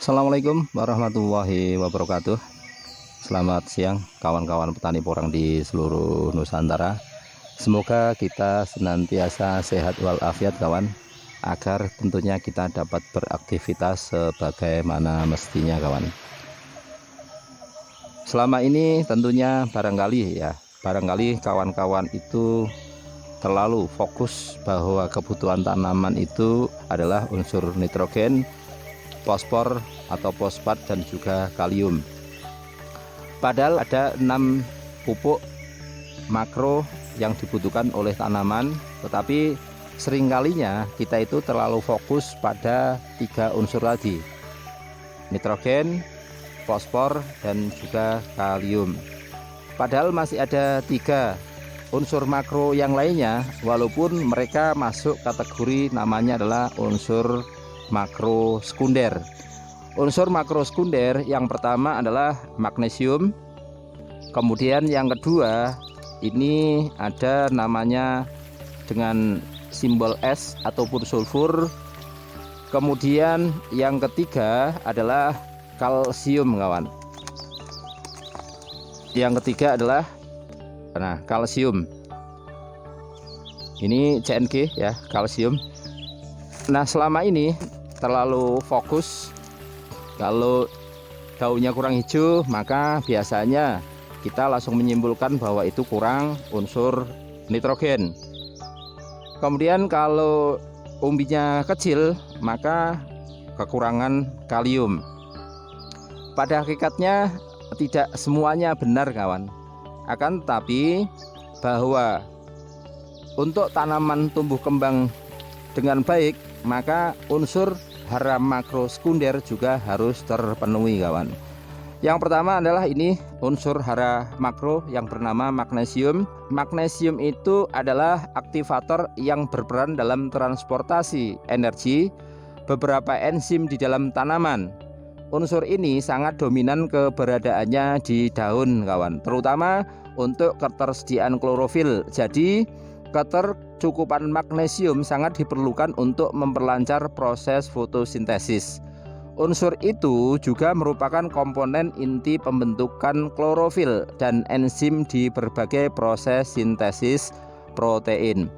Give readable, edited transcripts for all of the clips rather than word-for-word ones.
Assalamualaikum warahmatullahi wabarakatuh. Selamat siang kawan-kawan petani porang di seluruh Nusantara. Semoga kita senantiasa sehat walafiat kawan, agar tentunya kita dapat beraktivitas sebagaimana mestinya kawan. Selama ini tentunya barangkali kawan-kawan itu terlalu fokus bahwa kebutuhan tanaman itu adalah unsur nitrogen, fosfor atau fosfat dan juga kalium. Padahal ada 6 pupuk makro yang dibutuhkan oleh tanaman, tetapi seringkalinya kita itu terlalu fokus pada 3 unsur tadi: nitrogen, fosfor dan juga kalium. Padahal masih ada 3 unsur makro yang lainnya, walaupun mereka masuk kategori namanya adalah unsur makro sekunder. Unsur makro sekunder yang pertama adalah magnesium. Kemudian yang kedua ini ada namanya dengan simbol S ataupun sulfur. Kemudian yang ketiga adalah kalsium kawan. Yang ketiga adalah kalsium. Ini CNG ya, kalsium. Nah, selama ini terlalu fokus kalau daunnya kurang hijau, maka biasanya kita langsung menyimpulkan bahwa itu kurang unsur nitrogen. Kemudian kalau umbinya kecil, maka kekurangan kalium. Pada hakikatnya tidak semuanya benar kawan. Akan tetapi bahwa untuk tanaman tumbuh kembang dengan baik, maka unsur hara makro sekunder juga harus terpenuhi kawan. Yang pertama adalah ini unsur hara makro yang bernama magnesium. Magnesium itu adalah aktivator yang berperan dalam transportasi energi beberapa enzim di dalam tanaman. Unsur ini sangat dominan keberadaannya di daun kawan, terutama untuk ketersediaan klorofil. Jadi ketercukupan magnesium sangat diperlukan untuk memperlancar proses fotosintesis. Unsur itu juga merupakan komponen inti pembentukan klorofil dan enzim di berbagai proses sintesis protein.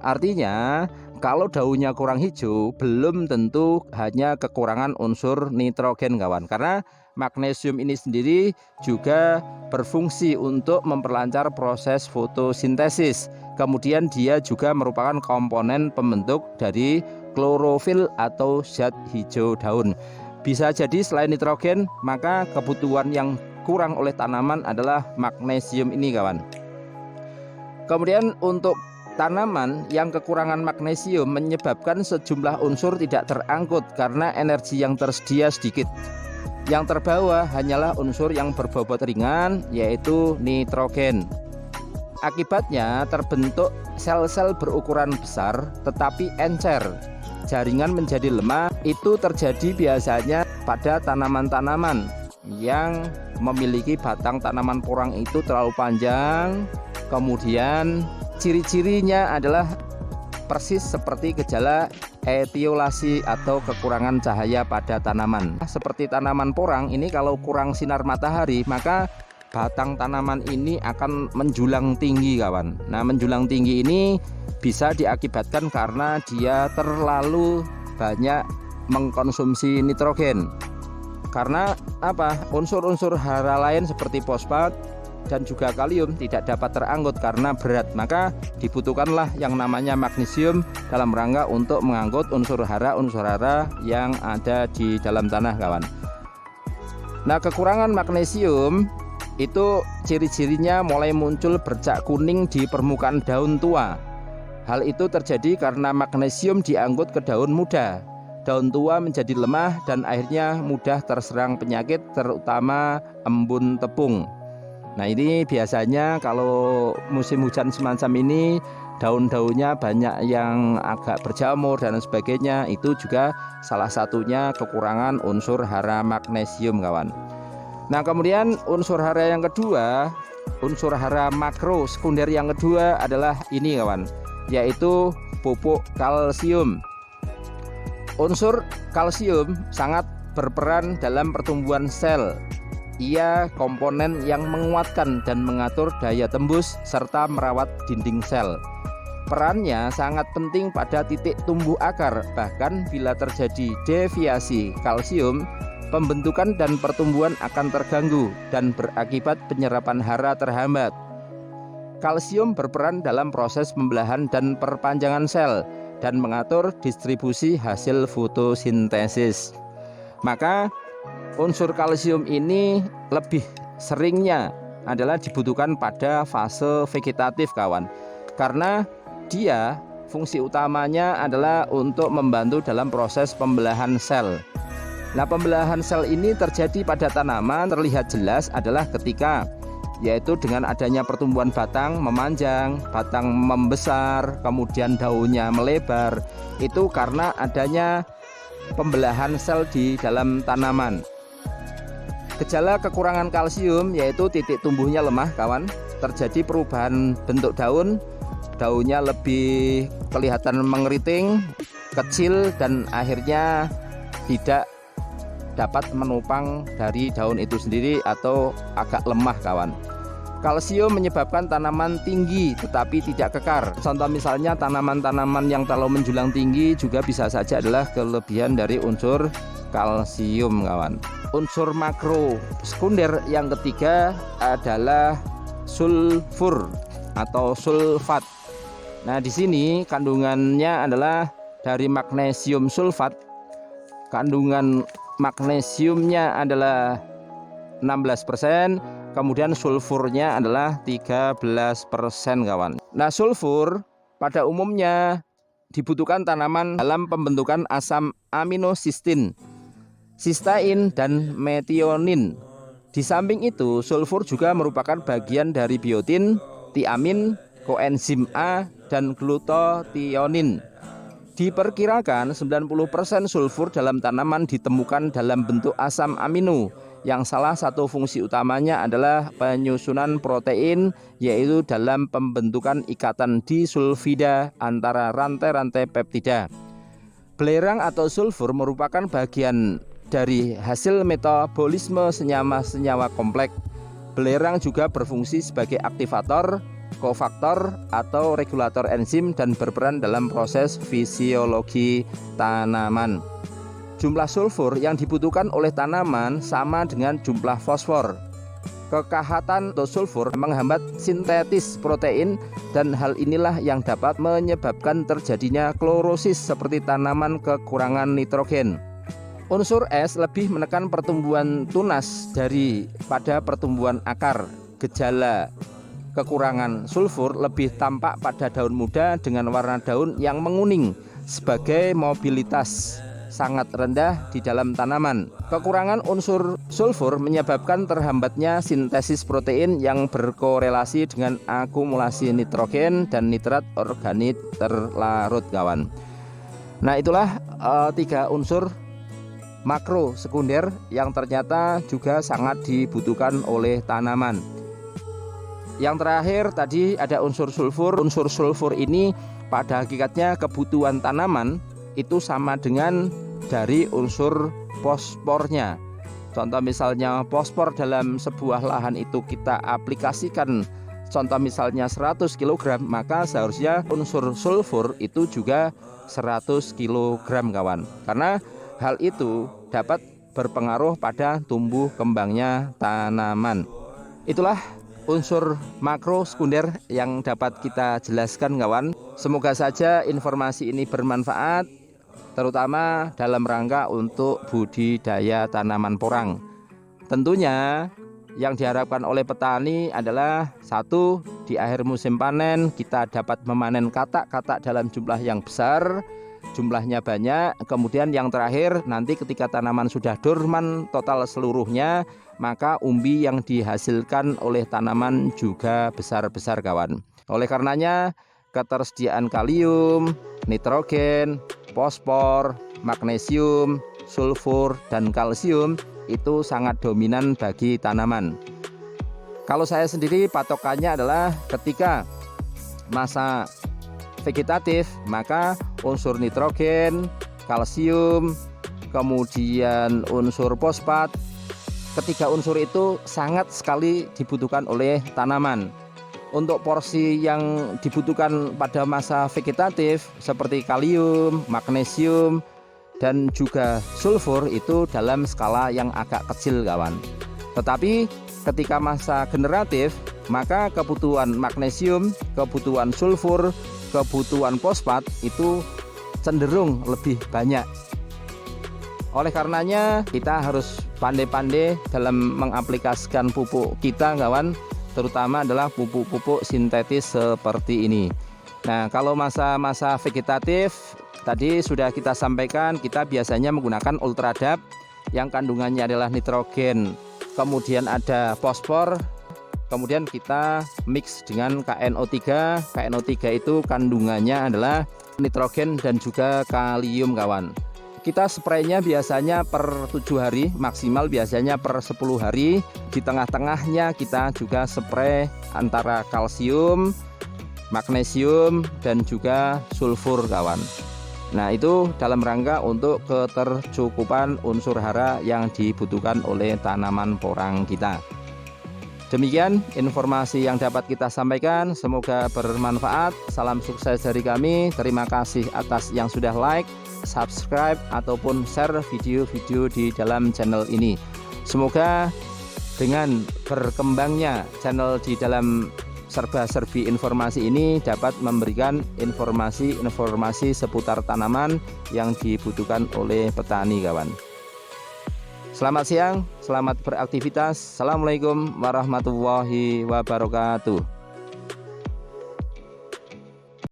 Artinya, kalau daunnya kurang hijau, belum tentu hanya kekurangan unsur nitrogen kawan, karena magnesium ini sendiri juga berfungsi untuk memperlancar proses fotosintesis. Kemudian dia juga merupakan komponen pembentuk dari klorofil atau zat hijau daun. Bisa jadi selain nitrogen, maka kebutuhan yang kurang oleh tanaman adalah magnesium ini kawan. Kemudian untuk tanaman yang kekurangan magnesium menyebabkan sejumlah unsur tidak terangkut karena energi yang tersedia sedikit. Yang terbawa hanyalah unsur yang berbobot ringan, yaitu nitrogen. Akibatnya terbentuk sel-sel berukuran besar tetapi encer. Jaringan menjadi lemah. Itu terjadi biasanya pada tanaman-tanaman yang memiliki batang tanaman porang itu terlalu panjang. Kemudian ciri-cirinya adalah persis seperti gejala etiolasi atau kekurangan cahaya pada tanaman. Seperti tanaman porang ini, kalau kurang sinar matahari, maka batang tanaman ini akan menjulang tinggi kawan. Nah, menjulang tinggi ini bisa diakibatkan karena dia terlalu banyak mengkonsumsi nitrogen. Karena apa? Unsur-unsur hara lain seperti fosfat dan juga kalium tidak dapat terangkut karena berat, maka dibutuhkanlah yang namanya magnesium dalam rangka untuk mengangkut unsur hara yang ada di dalam tanah kawan. Nah, kekurangan magnesium itu ciri-cirinya mulai muncul bercak kuning di permukaan daun tua. Hal itu terjadi karena magnesium diangkut ke daun muda. Daun tua menjadi lemah dan akhirnya mudah terserang penyakit, terutama embun tepung. Nah, ini biasanya kalau musim hujan semacam ini, daun-daunnya banyak yang agak berjamur dan sebagainya. Itu juga salah satunya kekurangan unsur hara magnesium kawan. Nah, kemudian unsur hara yang kedua, unsur hara makro sekunder yang kedua adalah ini kawan, yaitu pupuk kalsium. Unsur kalsium sangat berperan dalam pertumbuhan sel. Ia komponen yang menguatkan dan mengatur daya tembus serta merawat dinding sel. Perannya sangat penting pada titik tumbuh akar, bahkan bila terjadi deviasi kalsium, pembentukan dan pertumbuhan akan terganggu dan berakibat penyerapan hara terhambat. Kalsium berperan dalam proses pembelahan dan perpanjangan sel dan mengatur distribusi hasil fotosintesis. Maka unsur kalsium ini lebih seringnya adalah dibutuhkan pada fase vegetatif kawan, karena dia fungsi utamanya adalah untuk membantu dalam proses pembelahan sel. Nah, pembelahan sel ini terjadi pada tanaman terlihat jelas adalah ketika yaitu dengan adanya pertumbuhan batang memanjang, batang membesar, kemudian daunnya melebar. Itu karena adanya pembelahan sel di dalam tanaman. Gejala kekurangan kalsium yaitu titik tumbuhnya lemah kawan, terjadi perubahan bentuk daun, daunnya lebih kelihatan mengeriting, kecil, dan akhirnya tidak dapat menopang dari daun itu sendiri atau agak lemah kawan. Kalsium menyebabkan tanaman tinggi tetapi tidak kekar. Contoh misalnya tanaman-tanaman yang terlalu menjulang tinggi juga bisa saja adalah kelebihan dari unsur kalsium kawan. Unsur makro sekunder yang ketiga adalah sulfur atau sulfat. Nah, di sini kandungannya adalah dari magnesium sulfat. Kandungan magnesiumnya adalah 16%, kemudian sulfurnya adalah 13% kawan. Nah, sulfur pada umumnya dibutuhkan tanaman dalam pembentukan asam amino sistein dan metionin. Di samping itu, sulfur juga merupakan bagian dari biotin, tiamin, koenzim A, dan glutathione. Diperkirakan 90% sulfur dalam tanaman ditemukan dalam bentuk asam amino, yang salah satu fungsi utamanya adalah penyusunan protein, yaitu dalam pembentukan ikatan disulfida antara rantai-rantai peptida. Belerang atau sulfur merupakan bagian dari hasil metabolisme senyawa-senyawa kompleks. Belerang juga berfungsi sebagai aktivator, kofaktor atau regulator enzim dan berperan dalam proses fisiologi tanaman. Jumlah sulfur yang dibutuhkan oleh tanaman sama dengan jumlah fosfor. Kekahatan atau sulfur menghambat sintetis protein, dan hal inilah yang dapat menyebabkan terjadinya klorosis seperti tanaman kekurangan nitrogen. Unsur S lebih menekan pertumbuhan tunas daripada pertumbuhan akar. Gejala kekurangan sulfur lebih tampak pada daun muda dengan warna daun yang menguning sebagai mobilitas sangat rendah di dalam tanaman. Kekurangan unsur sulfur menyebabkan terhambatnya sintesis protein yang berkorelasi dengan akumulasi nitrogen dan nitrat organik terlarut kawan. Nah, itulah 3 unsur makro sekunder yang ternyata juga sangat dibutuhkan oleh tanaman. Yang terakhir tadi ada unsur sulfur. Unsur sulfur ini pada hakikatnya kebutuhan tanaman itu sama dengan dari unsur fosfornya. Contoh misalnya fosfor dalam sebuah lahan itu kita aplikasikan, contoh misalnya 100 kg, maka seharusnya unsur sulfur itu juga 100 kg kawan. Karena hal itu dapat berpengaruh pada tumbuh kembangnya tanaman. Itulah unsur makro sekunder yang dapat kita jelaskan kawan. Semoga saja informasi ini bermanfaat, terutama dalam rangka untuk budidaya tanaman porang. Tentunya yang diharapkan oleh petani adalah 1, di akhir musim panen kita dapat memanen katak-katak dalam jumlah yang besar, jumlahnya banyak. Kemudian yang terakhir, nanti ketika tanaman sudah dorman total seluruhnya, maka umbi yang dihasilkan oleh tanaman juga besar-besar kawan. Oleh karenanya ketersediaan kalium, nitrogen, fosfor, magnesium, sulfur, dan kalsium itu sangat dominan bagi tanaman. Kalau saya sendiri patokannya adalah ketika masa vegetatif, maka unsur nitrogen, kalsium, kemudian unsur fosfat. Ketiga unsur itu sangat sekali dibutuhkan oleh tanaman. Untuk porsi yang dibutuhkan pada masa vegetatif seperti kalium, magnesium, dan juga sulfur itu dalam skala yang agak kecil kawan. Tetapi ketika masa generatif, maka kebutuhan magnesium, kebutuhan sulfur, kebutuhan fosfat itu cenderung lebih banyak. Oleh karenanya kita harus pandai-pandai dalam mengaplikasikan pupuk kita kawan, terutama adalah pupuk-pupuk sintetis seperti ini. Nah, kalau masa-masa vegetatif tadi sudah kita sampaikan, kita biasanya menggunakan Ultradap yang kandungannya adalah nitrogen, kemudian ada fosfor, kemudian kita mix dengan KNO3. KNO3 itu kandungannya adalah nitrogen dan juga kalium kawan. Kita spraynya biasanya per 7 hari, maksimal biasanya per 10 hari. Di tengah-tengahnya kita juga spray antara kalsium, magnesium, dan juga sulfur kawan. Nah, itu dalam rangka untuk ketercukupan unsur hara yang dibutuhkan oleh tanaman porang kita. Demikian informasi yang dapat kita sampaikan, semoga bermanfaat. Salam sukses dari kami. Terima kasih atas yang sudah like, subscribe, ataupun share video-video di dalam channel ini. Semoga dengan berkembangnya channel di dalam serba-serbi informasi ini dapat memberikan informasi-informasi seputar tanaman yang dibutuhkan oleh petani kawan. Selamat siang, selamat beraktivitas. Assalamualaikum warahmatullahi wabarakatuh.